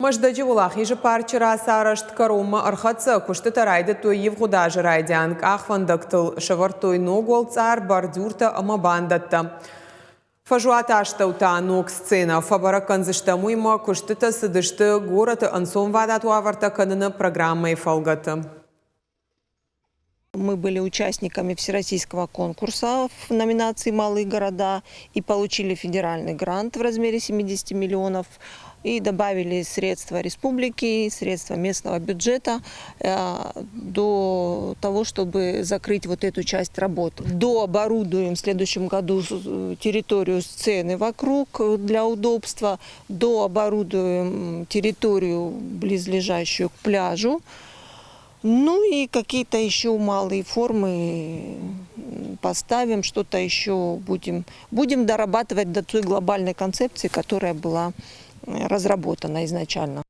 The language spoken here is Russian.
Маждаджи улах ежи парчера сарашт карума архатса кушты тарайды тойев худажы райдянг ахвандактыл шавартой ногол цар бардюрта амабандатта. Фажуаташта ута ног сцена фабараканзышта муйма куштыта сыдышты город ансон вадату аварта канына программой фалгата. Мы были участниками всероссийского конкурса в номинации «Малые города» и получили федеральный грант в размере 70 миллионов. И добавили средства республики, средства местного бюджета до того, чтобы закрыть вот эту часть работ. Дооборудуем в следующем году территорию сцены вокруг для удобства, дооборудуем территорию, близлежащую к пляжу. Ну и какие-то еще малые формы поставим, что-то еще будем дорабатывать до той глобальной концепции, которая была разработана изначально.